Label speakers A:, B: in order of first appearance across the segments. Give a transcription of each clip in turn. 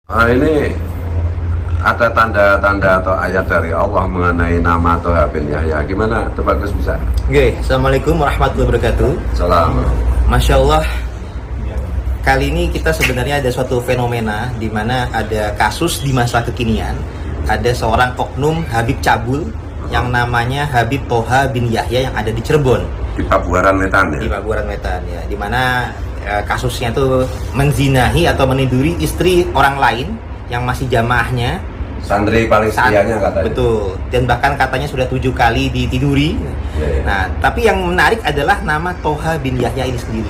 A: Ini ada tanda-tanda atau ayat dari Allah mengenai nama Thoha bin Yahya. Gimana? Tuh Bagus bisa?
B: Oke, Assalamualaikum warahmatullahi wabarakatuh.
A: Salam.
B: Masya Allah, kali ini kita sebenarnya ada suatu fenomena di mana ada kasus di masa kekinian. Ada seorang oknum Habib Cabul yang namanya Habib Thoha bin Yahya yang ada di Cirebon.
A: Di Pabuaran Wetan ya?
B: Di Pabuaran Wetan ya, di mana kasusnya itu menzinahi atau meniduri istri orang lain yang masih jamaahnya.
A: Santri paling setianya katanya.
B: Betul, dan bahkan katanya sudah 7 kali ditiduri.
A: Ya.
B: Nah, tapi yang menarik adalah nama Thoha bin Yahya ini sendiri.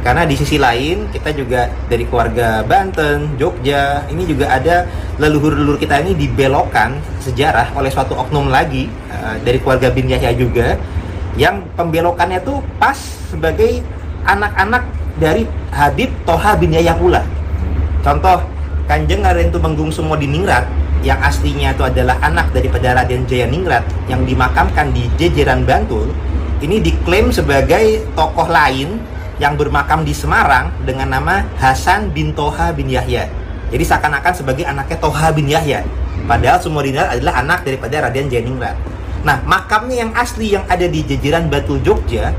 B: Karena di sisi lain kita juga dari keluarga Banten, Jogja, ini juga ada leluhur-leluhur kita ini dibelokkan sejarah oleh suatu oknum lagi dari keluarga bin Yahya juga, yang pembelokannya tuh pas sebagai anak-anak dari Habib Thoha bin Yahya pula. Contoh, Kanjeng Raden Tumenggung Sumodiningrat yang aslinya itu adalah anak daripada Raden Jayaningrat yang dimakamkan di Jejeran Bantul, ini diklaim sebagai tokoh lain yang bermakam di Semarang dengan nama Hasan bin Thoha bin Yahya. Jadi seakan-akan sebagai anaknya Thoha bin Yahya, padahal Sumodiningrat adalah anak daripada Raden Jayaningrat. Nah, makamnya yang asli yang ada di Jejeran Bantul Jogja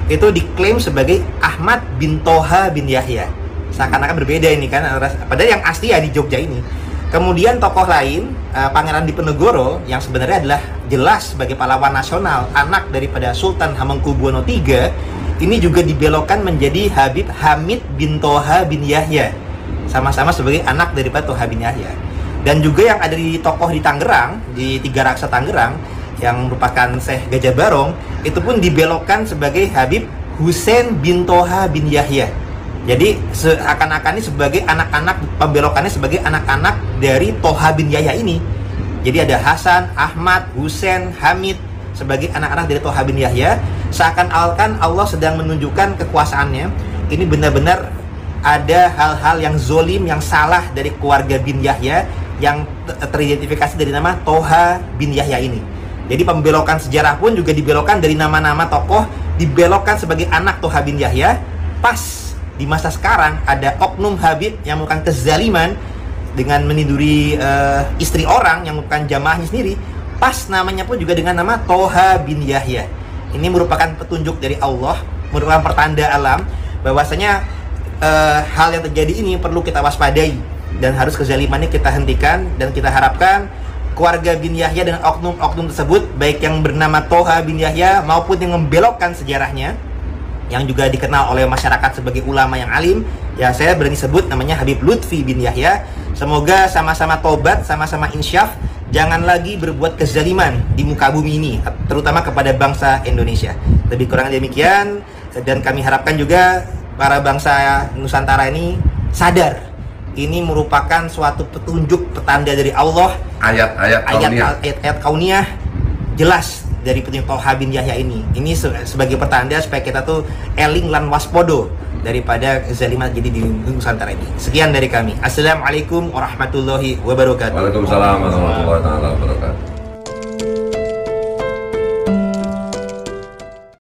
B: itu diklaim sebagai Ahmad bin Thoha bin Yahya. Seakan-akan berbeda ini kan, padahal yang asli ya di Jogja ini. Kemudian tokoh lain, Pangeran Diponegoro yang sebenarnya adalah jelas sebagai pahlawan nasional, anak daripada Sultan Hamengkubuwono III, ini juga dibelokkan menjadi Habib Hamid bin Thoha bin Yahya, sama-sama sebagai anak daripada Thoha bin Yahya. Dan juga yang ada di tokoh di Tangerang, di Tiga Raksa Tangerang, yang merupakan Syekh Gajah Barong, itu pun dibelokkan sebagai Habib Husain bin Thoha bin Yahya. Jadi seakan-akan ini sebagai anak-anak, pembelokannya sebagai anak-anak dari Thoha bin Yahya ini. Jadi ada Hasan, Ahmad, Husain, Hamid sebagai anak-anak dari Thoha bin Yahya. Seakan-akan Allah sedang menunjukkan kekuasaannya. Ini benar-benar ada hal-hal yang zolim, yang salah dari keluarga bin Yahya yang teridentifikasi dari nama Thoha bin Yahya ini. Jadi pembelokan sejarah pun juga dibelokkan dari nama-nama tokoh, dibelokkan sebagai anak Thoha bin Yahya. Pas di masa sekarang ada oknum Habib yang melakukan kezaliman dengan meniduri istri orang yang merupakan jamaahnya sendiri. Pas namanya pun juga dengan nama Thoha bin Yahya. Ini merupakan petunjuk dari Allah, merupakan pertanda alam bahwasanya hal yang terjadi ini perlu kita waspadai dan harus kezalimannya kita hentikan, dan kita harapkan keluarga bin Yahya dengan oknum-oknum tersebut, baik yang bernama Thoha bin Yahya maupun yang membelokkan sejarahnya, yang juga dikenal oleh masyarakat sebagai ulama yang alim, ya saya berani sebut namanya Habib Lutfi bin Yahya. Semoga sama-sama tobat, sama-sama insyaf, jangan lagi berbuat kezaliman di muka bumi ini, terutama kepada bangsa Indonesia. Lebih kurang demikian, dan kami harapkan juga para bangsa Nusantara ini sadar, ini merupakan suatu petunjuk, petanda dari Allah, ayat-ayat kauniyah jelas dari petunjuk Thoha bin Yahya ini. Ini sebagai pertanda supaya kita tuh eling lan waspodo daripada zalimat jadi di Nusantara ini. Sekian dari kami. Assalamualaikum warahmatullahi wabarakatuh.
A: Waalaikumsalam warahmatullahi wabarakatuh.